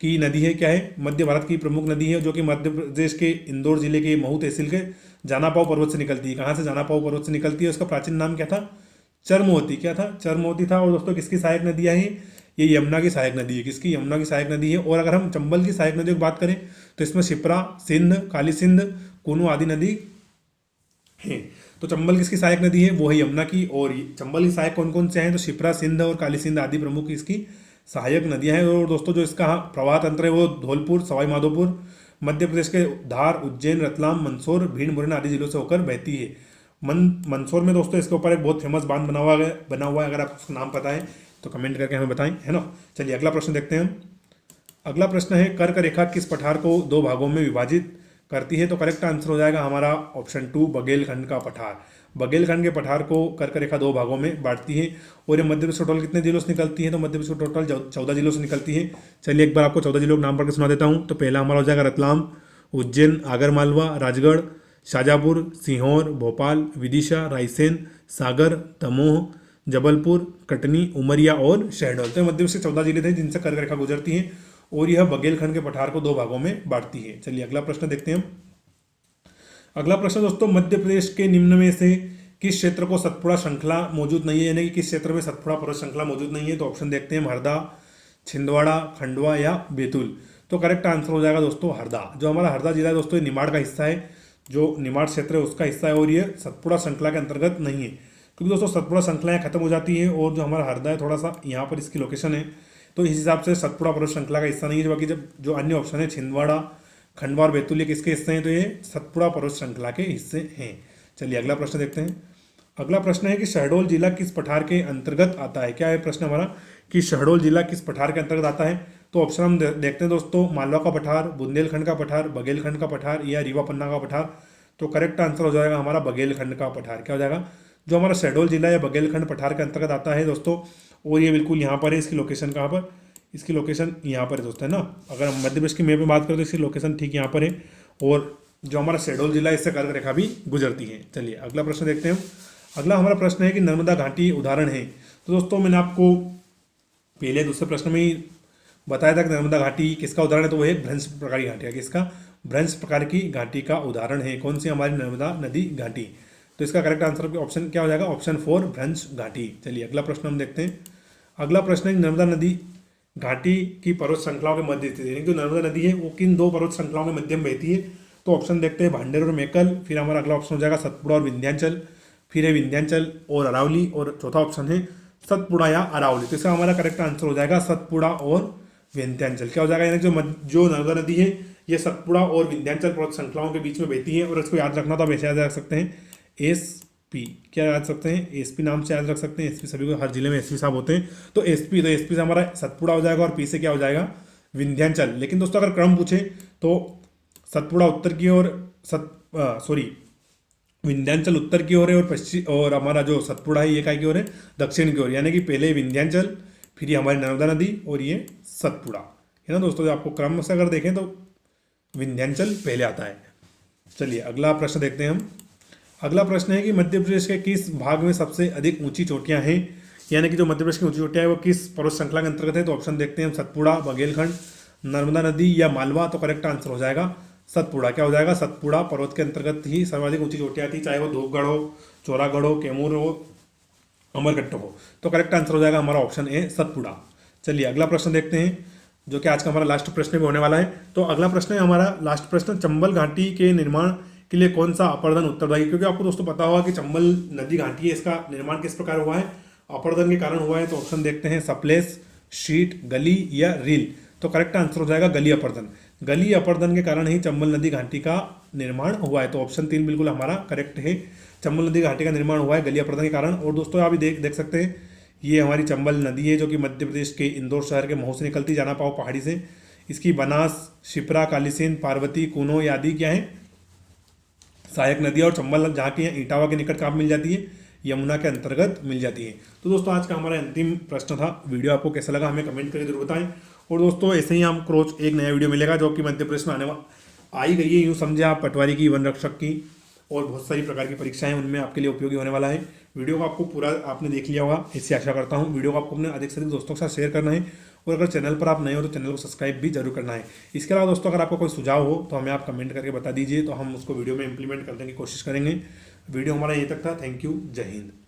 A: की नदी है। क्या है? मध्य भारत की प्रमुख नदी है, जो कि मध्य प्रदेश के इंदौर जिले के महू तहसील के जानापाव पर्वत से निकलती है। कहाँ से? जानापाव पर्वत से निकलती है। उसका प्राचीन नाम क्या था? चरमोती। क्या था? चरमोती था। और दोस्तों किसकी सहायक नदियाँ हैं? ये यमुना की सहायक नदी है। किसकी? यमुना की सहायक नदी है। और अगर हम चंबल की सहायक नदियों की बात करें तो इसमें शिप्रा, सिंध, काली सिंध, कूनू आदि नदी है। तो चंबल किसकी सहायक नदी है? वो है यमुना की। और चंबल की सहायक कौन कौन से हैं? तो शिप्रा, सिंध और काली सिंध आदि प्रमुख इसकी सहायक नदियां हैं। और दोस्तों जो इसका प्रवाह तंत्र है वो धौलपुर, सवाई माधोपुर, मध्य प्रदेश के धार, उज्जैन, रतलाम, मंदसौर, भिंड, मुरैना आदि जिलों से होकर बहती है। मंदसौर में दोस्तों इसके ऊपर एक बहुत फेमस बांध बना हुआ है। अगर आपको उसका नाम पता है तो कमेंट करके हमें बताएं, है ना। चलिए अगला प्रश्न देखते हैं हम। अगला प्रश्न है, कर्क रेखा किस पठार को 2 भागों में विभाजित करती है? तो करेक्ट आंसर हो जाएगा हमारा ऑप्शन 2, बघेलखंड का पठार। बघेलखंड के पठार को कर्क रेखा 2 भागों में बांटती है। और ये मध्य प्रदेश टोटल कितने जिलों से निकलती है? तो मध्य प्रदेश टोटल 14 जिलों से निकलती है। चलिए एक बार आपको 14 जिलों के नाम पढ़ के सुना देता हूँ। तो पहला हमारा हो जाएगा रतलाम, उज्जैन, आगरमालवा, राजगढ़, शाजापुर, सीहोर, भोपाल, विदिशा, रायसेन, सागर, दमोह, जबलपुर, कटनी, उमरिया और शहडोल। तो मध्य प्रदेश के 14 जिले थे जिनसे कर्क रेखा गुजरती है और यह बघेलखंड के पठार को 2 भागों में बांटती है। चलिए अगला प्रश्न देखते हैं हम। अगला प्रश्न दोस्तों, मध्य प्रदेश के निम्न में से किस क्षेत्र को सतपुड़ा श्रृंखला मौजूद नहीं है, यानी कि किस क्षेत्र में सतपुड़ा पर्वत श्रृंखला मौजूद नहीं है, तो ऑप्शन देखते हैं हम हरदा, छिंदवाड़ा, खंडवा या बैतूल। तो करेक्ट आंसर हो जाएगा दोस्तों हरदा। जो हमारा हरदा जिला है दोस्तों, ये निमाड़ का हिस्सा है, जो निमाड़ क्षेत्र है उसका हिस्सा है, और ये सतपुड़ा श्रृंखला के अंतर्गत नहीं है, क्योंकि दोस्तों सतपुड़ा श्रृंखलाएं खत्म हो जाती है, और जो हमारा हरदा है थोड़ा सा यहाँ पर इसकी लोकेशन है, तो इस हिसाब से सतपुड़ा पर्वत श्रृंखला का हिस्सा नहीं है। बाकी जब जो अन्य ऑप्शन है छिंदवाड़ा, खंडवा और बैतूल, ये किसके हिस्से हैं, तो ये सतपुड़ा पर्वत श्रृंखला के हिस्से हैं। चलिए अगला प्रश्न देखते हैं। अगला प्रश्न है कि शहडोल जिला किस पठार के अंतर्गत आता है। क्या है प्रश्न हमारा कि शहडोल जिला किस पठार के अंतर्गत आता है। तो ऑप्शन हम देखते हैं दोस्तों, मालवा का पठार, बुंदेलखंड का पठार, बघेलखंड का पठार या रीवा पन्ना का पठार। तो करेक्ट आंसर हो जाएगा हमारा बघेलखंड का पठार। क्या हो जाएगा, जो हमारा शहडोल जिला या बघेलखंड पठार के अंतर्गत आता है दोस्तों, और ये बिल्कुल यहाँ पर है। इसकी लोकेशन कहाँ पर, इसकी लोकेशन यहाँ पर है दोस्तों, है ना। अगर हम मध्य प्रदेश की मैप में बात करें तो इसकी लोकेशन ठीक यहाँ पर है, और जो हमारा शहडोल जिला है इससे कर्क रेखा भी गुजरती है। चलिए अगला प्रश्न देखते हैं हम। अगला हमारा प्रश्न है कि नर्मदा घाटी उदाहरण है। तो दोस्तों मैंने आपको पहले दूसरे प्रश्न में ही बताया था कि नर्मदा घाटी किसका उदाहरण है, तो वो है भ्रंश प्रकार की घाटी है। किसका, भ्रंश प्रकार की घाटी का उदाहरण है। कौन सी, हमारी नर्मदा नदी घाटी। तो इसका करेक्ट आंसर ऑप्शन क्या हो जाएगा, ऑप्शन 4 भ्रंश घाटी। चलिए अगला प्रश्न हम देखते हैं। अगला प्रश्न है नर्मदा नदी घाटी की पर्वत श्रृंखलाओं के मध्य स्थित है, यानी जो नर्मदा नदी है वो किन दो पर्वत श्रृंखलाओं के मध्य में बहती है। तो ऑप्शन देखते हैं भांडेर और मेकल, फिर हमारा अगला ऑप्शन हो जाएगा सतपुड़ा और विंध्याचल, फिर है विंध्याचल और अरावली, और चौथा ऑप्शन है सतपुड़ा या अरावली। तो इसका हमारा करेक्ट आंसर हो जाएगा सतपुड़ा और विंध्याचल। क्या हो जाएगा, यानी जो नर्मदा नदी है ये सतपुड़ा और विंध्याचल पर्वत श्रृंखलाओं के बीच में बहती है। और इसको याद रखना तो आप ऐसे याद रख सकते हैं, एसपी। क्या याद सकते हैं, एसपी नाम से याद रख सकते हैं। एसपी सभी को हर जिले में एसपी साहब होते हैं, तो एसपी से हमारा सतपुड़ा हो जाएगा, और पी से क्या हो जाएगा, विंध्याचल। लेकिन दोस्तों अगर क्रम पूछे तो सतपुड़ा उत्तर की ओर, विंध्याचल उत्तर की ओर है, और पश्चिम, और हमारा जो सतपुड़ा है ये काय की ओर है, दक्षिण की ओर। यानी कि पहले विंध्याचल, फिर ये हमारी नर्मदा नदी, और ये सतपुड़ा, है ना दोस्तों। आपको क्रम से अगर देखें तो विंध्याचल पहले आता है। चलिए अगला प्रश्न देखते हैं हम। अगला प्रश्न है कि मध्य प्रदेश के किस भाग में सबसे अधिक ऊंची चोटियां हैं, यानी कि जो मध्य प्रदेश की ऊंची चोटियां है वो किस पर्वत श्रृंखला के अंतर्गत है। तो ऑप्शन देखते हैं हम, सतपुड़ा, बघेलखंड, नर्मदा नदी या मालवा। तो करेक्ट आंसर हो जाएगा सतपुड़ा। क्या हो जाएगा, सतपुड़ा पर्वत के अंतर्गत ही सर्वाधिक ऊंची चोटियां थी, चाहे वो धूपगढ़ हो, चौरागढ़ हो, कैमूर हो, अमरकट्ट हो। तो करेक्ट आंसर हो जाएगा हमारा ऑप्शन ए सतपुड़ा। चलिए अगला प्रश्न देखते हैं, जो कि आज का हमारा लास्ट प्रश्न भी होने वाला है। तो अगला प्रश्न है हमारा लास्ट प्रश्न, चंबल घाटी के निर्माण के लिए कौन सा अपर्दन उत्तरदायी। क्योंकि आपको दोस्तों पता होगा कि चंबल नदी घाटी है, इसका निर्माण किस प्रकार हुआ है, अपर्दन के कारण हुआ है। तो ऑप्शन देखते हैं, सप्लेस, शीट, गली या रील। तो करेक्ट आंसर हो जाएगा गली अपर्दन। गली अपर्दन के कारण ही चंबल नदी घाटी का निर्माण हुआ है। तो ऑप्शन 3 बिल्कुल हमारा करेक्ट है, चंबल नदी घाटी का निर्माण हुआ है गली अपर्दन के कारण। और दोस्तों आप देख सकते हैं, ये हमारी चंबल नदी है जो कि मध्य प्रदेश के इंदौर शहर के महू से निकलती, जाना पाओ पहाड़ी से। इसकी बनास, शिप्रा, कालीसिंध, पार्वती, कूनो आदि क्या है, सहायक नदी। और चंबल जहाँ की इटावा के निकट कहाँ मिल जाती है, यमुना के अंतर्गत मिल जाती है। तो दोस्तों आज का हमारा अंतिम प्रश्न था। वीडियो आपको कैसा लगा हमें कमेंट करके जरूर बताएं। और दोस्तों ऐसे ही हम रोज एक नया वीडियो मिलेगा जो कि मध्य प्रदेश में आई गई है, यूँ समझे आप, पटवारी की, वन रक्षक की और बहुत सारी प्रकार की परीक्षाएं, उनमें आपके लिए उपयोगी होने वाला है। वीडियो को आपको पूरा आपने देख लिया होगा, ऐसी आशा करता हूँ। वीडियो को आपको अपने अधिक से अधिक दोस्तों के साथ शेयर करना है, और अगर चैनल पर आप नए हो तो चैनल को सब्सक्राइब भी जरूर करना है। इसके अलावा दोस्तों अगर आपको कोई सुझाव हो तो हमें आप कमेंट करके बता दीजिए, तो हम उसको वीडियो में इंप्लीमेंट करने की कोशिश करेंगे। वीडियो हमारा यहीं तक था। थैंक यू, जय हिंद।